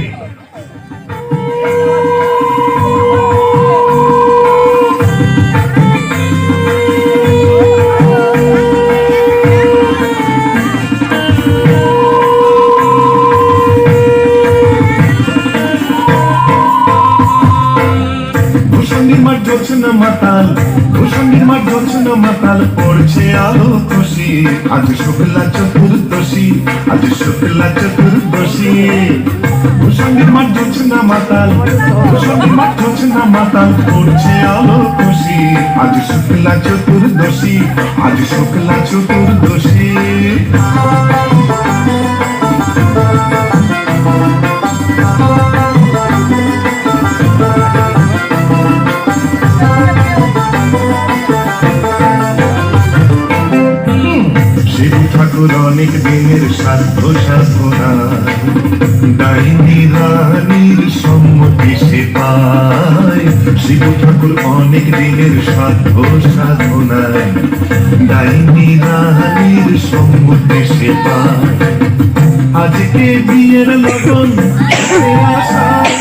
জ্যোৎস্না মাতাল, ভূষণ্ডির মাঠ জ্যোৎস্না মাতাল, পড়ছে আলো খুশি, আজ শুক্লা চতুর্দশী, আজ শুক্লা চতুর্দশী। ভূষণ্ডির মাঠ জ্যোৎস্না মাতাল, ভূষণ্ডির মাঠ জ্যোৎস্না মাতাল, পড়ছে আলো খুশি, আজ শুক্লা চতুর্দশী, আজ শুক্লা চতুর্দশী। ঠাকুর অনেক দিনের সাধ্য সাধনা, ডাইনি রানীর সম্মতি সে পায়। শিব ঠাকুর অনেক দিনের সাধ্য সাধনায়, ডাইনি রানীর সম্মতি সে পায়। আজকে বিয়ের লগন সুখের আশায়,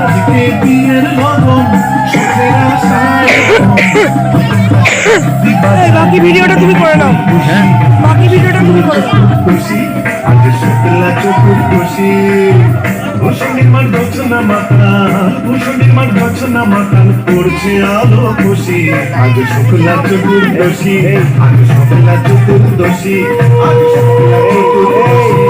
আজকে বিয়ের লগন সুখের আশায়। বাকি ভিডিওটা তুমি করে নাও, বাকি ভিডিওটা তুমি করে নাও। আজ শুক্লা চতুর্দশী, ভূষণ্ডির মাঠ জ্যোৎস্না মাতাল, ভূষণ্ডির মাঠ জ্যোৎস্না মাতাল, পড়ছে আলো খুশি, আজ শুক্লা চতুর্দশী, আজ শুক্লা চতুর্দশী, আজ শুক্লা চতুর্দশী।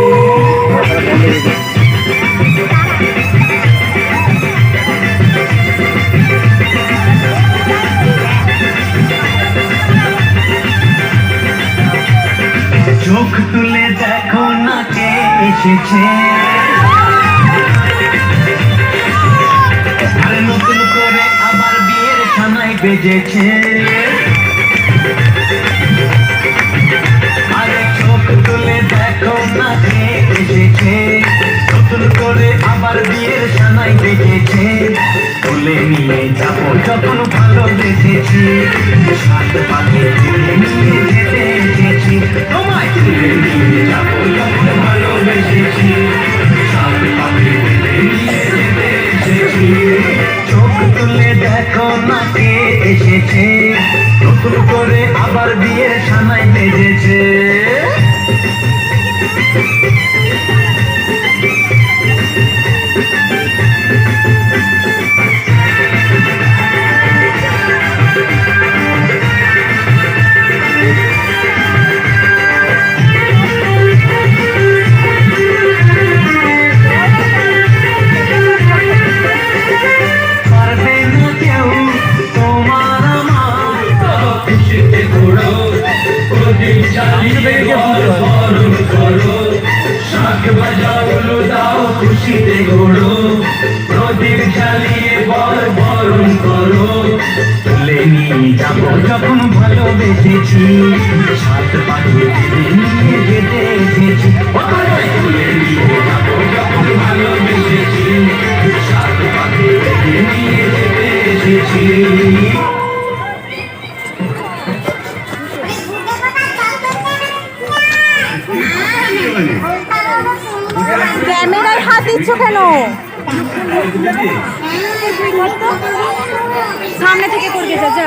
চোখ তুলে দেখো না কে এসেছে, করে আবার বিয়ের সানাই বেজেছে আরে চোখ তুলে দেখো না কে এসেছে নতুন করে আবার বিয়ের সানাই বেজেছে তুলে নিয়ে যাবো যখন ভালোবেসেছি সাত পাখি তুলে নিয়ে যেতে এসেছি তোমায় তুলে নিয়ে যাবো যখন ভালোবেসেছি সাত পাখি তুলে নিয়ে যেতে এসেছি চোখ তুলে দেখো না কে এসেছে নতুন করে আবার বিয়ের সানাই বেজেছে পারবে না কেউ তোমার আমার খুশিতে ঘোড়ো প্রদীপ জ্বালিয়ে বরণ করো শাঁখ বাজাও দাও খুশিতে ঘোড়ো প্রদীপ জ্বালিয়ে বরণ করো তুলে নিয়ে যাবো যখন ভালোবেসেছি সাত পাখি তুলে নিয়ে যেতে এসেছি তুলে নিয়ে যাবো যখন ভালোবেসেছি সাত পাখি তুলে নিয়ে যেতে এসেছি ক্যামেরায় হাত দিচ্ছ কেন? সামনে থেকে করবে যা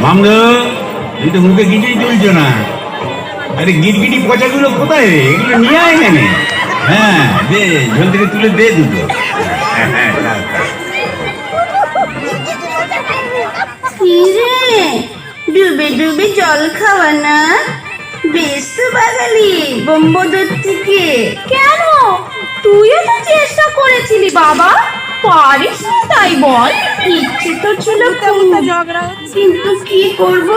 মামদো তুই তো মুখে কিছুই চলছো না আরে গিটগিটি পচাগুলো কোথায় রে এগুলো নিয়ে আয় এখানে হ্যাঁ দে ঝোল থেকে তুলে দে দুটো ডুবে ডুবে জল খাওয়া না বেশ তো বাঙালি বোম্বদর থেকে কেন তুইও তো চেষ্টা করেছিলি বাবা পারিস না তাই বল ইচ্ছে তো ছিল কিন্তু কি করব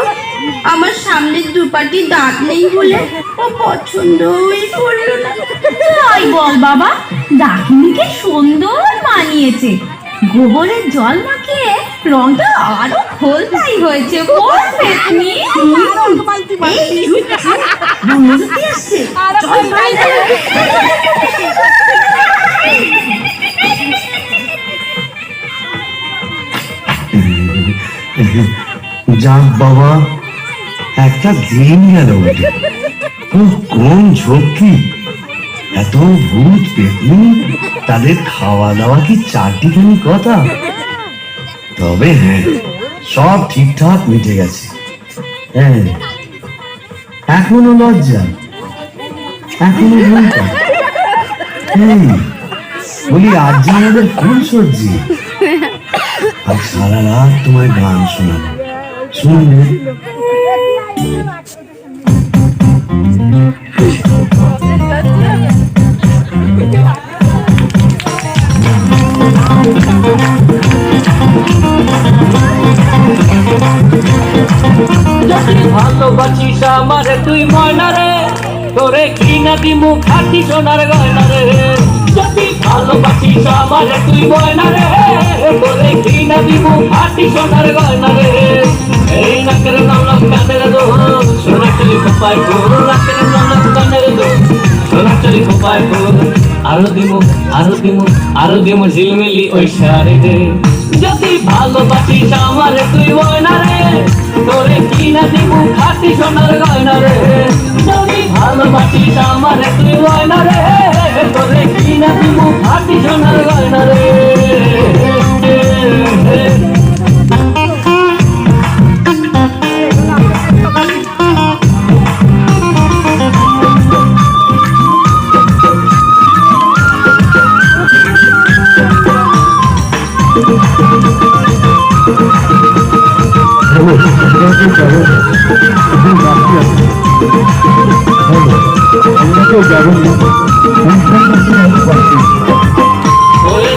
আমার সামনের দুপাটি দাঁত নেই বলে ও পছন্দই করলো না তাই বল বাবা ডাকিনিকে সুন্দর মানিয়েছে গোবরের জল মাখিয়ে রংটা আরো খোলতাই হয়েছে বল পেতনি যাক বাবা একটা দিন গেল বটে। উফ, কোন ঝক্কি এত ভূত পেতনি তাদের খাওয়া দাওয়া কি চারটিখানি কথা তবে হ্যাঁ সব ঠিকঠাক মিটে গেছে হ্যাঁ এখনো লজ্জা এখনো ভূমিকা বলি আজ যে আমাদের ফুল সজ্জি আর সারা রাত তোমার গান শোনাবো শুনবে ভালোবাসিস আমারে তুই ময়না রে তোরে কি না দিমু খাটি সোনার গয়না রে যদি ভালোবাসিস আমারে তুই ময়না রে তোরে কি না দিমু খাটি সোনার গয়না রে এই নাকের নলক কানের দো সোনা চুরি খোপায় গোর নাকের নলক কানের দো সোনা চুরি খোপায় গোর আরো দিমু ঝিলমিলি ওই শাড়ি রে যদি ভালোবাসিস আমারে তুই ময়না রে তোরে কি না দিমু খাটি সোনার গয়না রে যদি ভালোবাসিস আমারে তুই ময়না রে তোরে কি না দিমু খাটি সোনার গয়না রে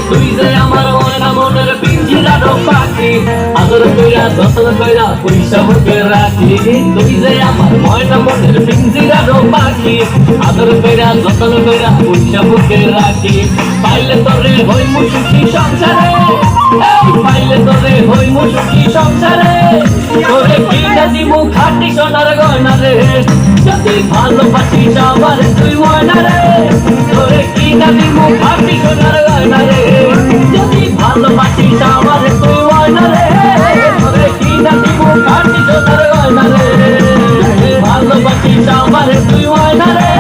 তুই যে আমার ময়না মনের পিঞ্জিরার পাখি আদর কইরা যত্ন কইরা পয়সা বুকে রাখি তুই যে আমার ময়না মনের পিঞ্জিরারও পাখি আদর কইরা যত্ন কইরা পয়সা বুকে রাখি পাইলে তোরে হই মুসুকি সংসারে পাইলে তোরে হই মুসুকি সংসারে তোরে কিনা দিমু খাটি সোনার গয়না রে যদি ভালোবাসিস আমার তুই ময়না রে তোরে কিনা দিমু খাটি সোনার গয়না রে যদি ভালোবাসিস আমার তুই ময়না রে তোরে কিনা দিমু খাটি সোনার গয়না রে ভালোবাসিস আমার তুই ময়না রে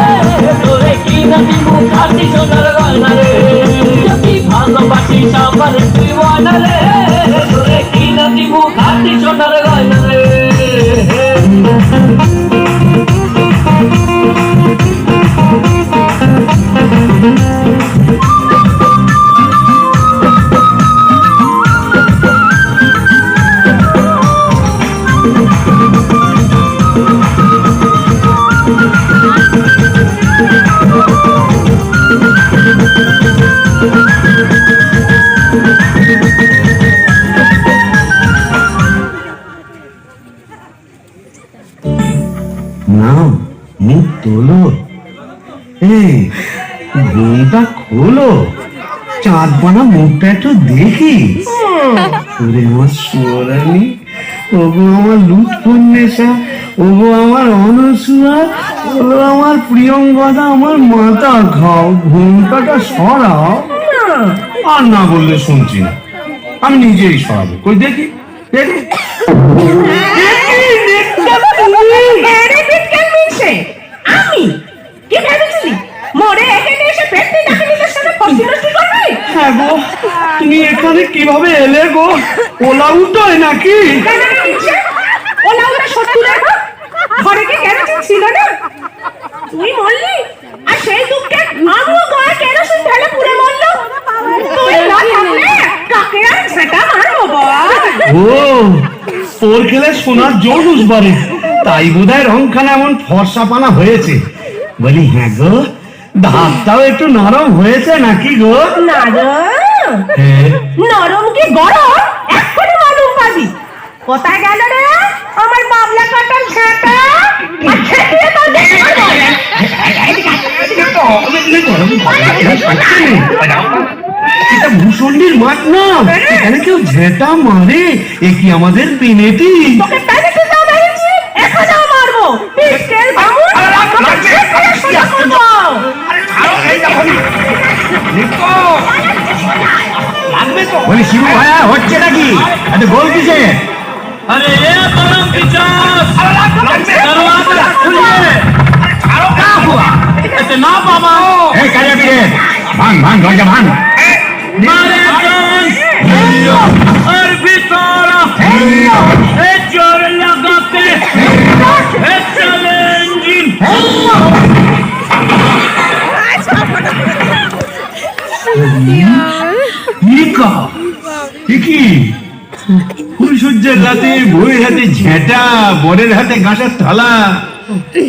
তোরে কিনা দিমু খাটি সোনার গয়না রে যদি ভালোবাসিস আমার তুই ময়না রে তোরে কিনা দিমু খাটি সোনার গয়না রে নাও মুখ তোলো, এই ঘুমটা খোলো, চাঁদ বানা মুখটা একটু দেখি। ওরে আমার সোরানি, ওগো আমার লুৎফুন্নেসা, ওগো আমার অনসুয়া, ওগো আমার প্রিয়ঙ্গদা, আমার মাথা খাও, ঘুমটাটা সরাও। আর না বললে শুনছি না, আমি নিজেই সরাবো। কই দেখি দেখি। আমি কি ভেবেছিলি মোরে এখানে এসে পেটে ডাকিনিদের সাথে ফসিলতি করবে? হ্যাঁ গো, তুমি এখানে কিভাবে এলে গো? ওলা উঠোয় নাকি? ওলা ওরা সত্যুরের ঘরে কি কেরোসিন ছিল না? তুই মরলি আর সেই দুঃখে আমিও গায়ে কেরোসিন ঢেলে পুড়ে মরলো। তুই না থাকলে কাকে আর সেটা মারবো বল? ও তোর খেলে সোনার জোর বুঝবারে, তাই বোধহয় রংখানা এমন ফর্সা পানা হয়েছে। বলি হ্যাঁ গো, ধাপটাও একটু নরম হয়েছে নাকি গো? নরম নরম কি গরম এখনো মালুম পাবি। কোথায় গেল রে আমার বাবলা কাটাল ছাতা? আচ্ছা দিয়ে তো দেখো এটা ভূষণ্ডির মাঠ না, এখানে কেউ ঝেঁটা মারে। এ কি আমাদের পিনেটি? তোকে পেনেতে দাও মেরেছি, এখনো মারবো। পিস্টেল বামুন তোকে ছেড়ে করে সোজা করবো। বলি শিবু ভাইয়া হচ্ছে নাকি? আরে বল কিসে? अरे ये परम पिचास दरवाजा खुलिए क्या हुआ इतना बाबा এই কাজে বিরে ভাঙ ভাঙ দরজা ভাঙ। मारे जान और बिसारा ए जोर लगा के ए चले इंजन সূর্যের রাতে বউয়ের হাতে ঝেঁটা, বরের হাতে গাছের থালা,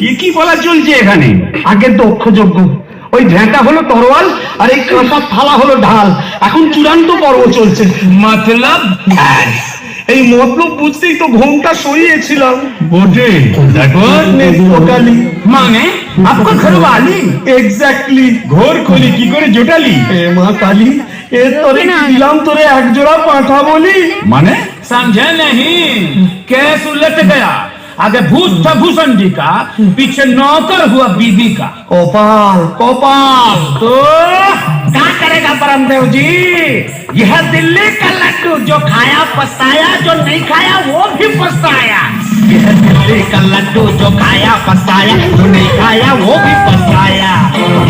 এ কি বলা চলছে এখানে? আগের তো অক্ষযোগ্য, ওই ঝেঁটা হলো তরোয়াল আর এই কাঁসার থালা হলো ঢাল। এখন চূড়ান্ত পর্ব চলছে। মতলব এই মতলব বুঝতেই তো ঘুমটা সরিয়েছিলাম। বটে দেখো নেত্রকালী मांगे आपको घरवाली এক্স্যাক্টলি। ঘোর খলি কি করে জোটালি? এ মা কালী, এর তোরে কি দিলাম তোরে এক জোড়া পাঠা বলি। মানে समझे नहीं केस उलट गया आगे भूत था भूषण जी का पीछे नौकर हुआ बीबी का কপাল কপাল। तो क्या करेगा परमदेव जी यह दिल्ली का लड्डू जो खाया पछताया जो नहीं खाया वो भी पछताया यह दिल्ली का लड्डू जो खाया पछताया जो नहीं खाया वो भी पछताया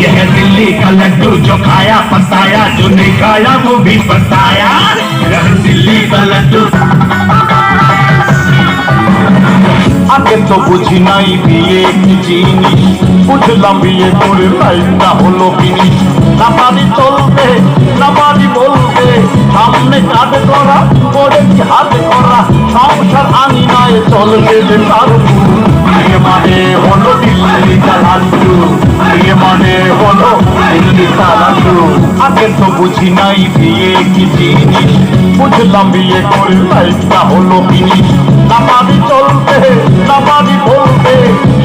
यह दिल्ली का लड्डू जो खाया पछताया जो नहीं खाया वो भी पछताया यह दिल्ली का लड्डू। আগে তো বুঝি নাই বিয়ে কি জিনিস, বুঝলাম বিয়ে করে লাইফটা হলো ফিনিশ। না বাড়ি চলবে না বাড়ি বলবে, সামনে কাজ করা পরে কি হাত করা, সংসার আনি নয় চলবে যে তার বিয়ে মানে হলো দিল্লি কা লাড্ডু, বিয়ে মানে হলো দিল্লি কা লাড্ডু। আগে তো বুঝি নাই বিয়ে কি জিনিস, বুঝলাম বুঝলাম বিয়ে করে লাইফটা হলো ফিনিশ না পারি চলতে না পারি বলতে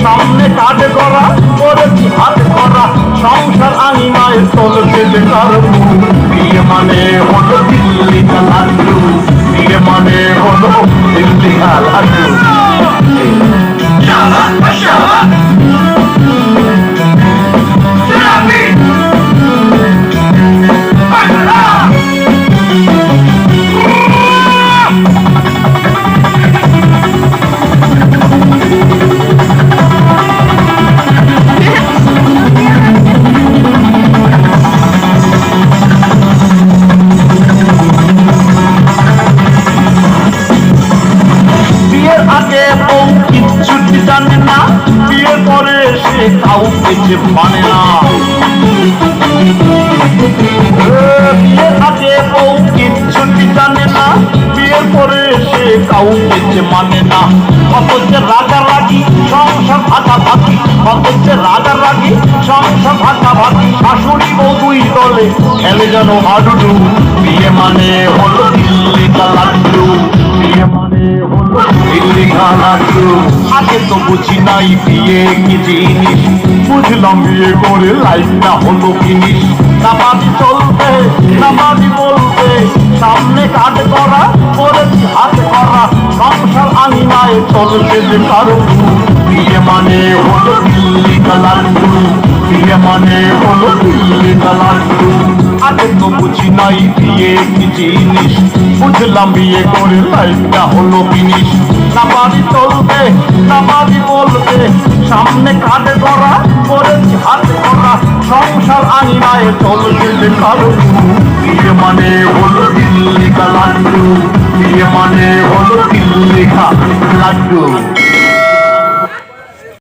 সামনে কাজে করা করেছি হাতে করা সংসার আনি মায়ের চলছে যে কার বিয়ে মানে হলো দিল্লি লাড্ডু বিয়ে মানে হলো দিল্লি লাড্ডু বিয়ের আগে বউ কিচ্ছুটি জানে না বিয়ের পরে সে কাউকে যে মানে না বিয়ের আগে বউ কিচ্ছুটি জানে না বিয়ের পরে সে কাউকে যে মানে না কত যে রাগারাগি সংসার ভাগাভাগি কত যে রাগারাগি সংসার ভাগাভাগি শাশুড়ি বউ দুই দলে খেলে যেন হাডুডু বিয়ে মানে হলো দিল্লি লাড্ডু বিয়ে মানে হলো দিল্লি লাড্ডু আগে তো বুঝি নাই বিয়ে কি জিনিস বুঝলাম বিয়ে করে লাইফটা হলো ফিনিশ না পারি চলতে না পারি বলতে সামনে কাজ করা করেছি হাতে করা সংসার আনি মায়ে চলছে যে কারো বিয়ে মানে হলো দিল্লি লাড্ডু বিয়ে মানে হলো দিল্লি লাড্ডু আগে তো বুঝি নাই বিয়ে কি জিনিস বুঝলাম বিয়ে করে লাইফটা হলো ফিনিশ না পারি চলতে না পারি বলতে সামনে কাজ করা করেছি হাতে করা সংসার আনি মায়ে চলছে যে কারো বিয়ে মানে হলো দিল্লি লাড্ডু বিয়ে মানে হলো দিল্লি লাড্ডু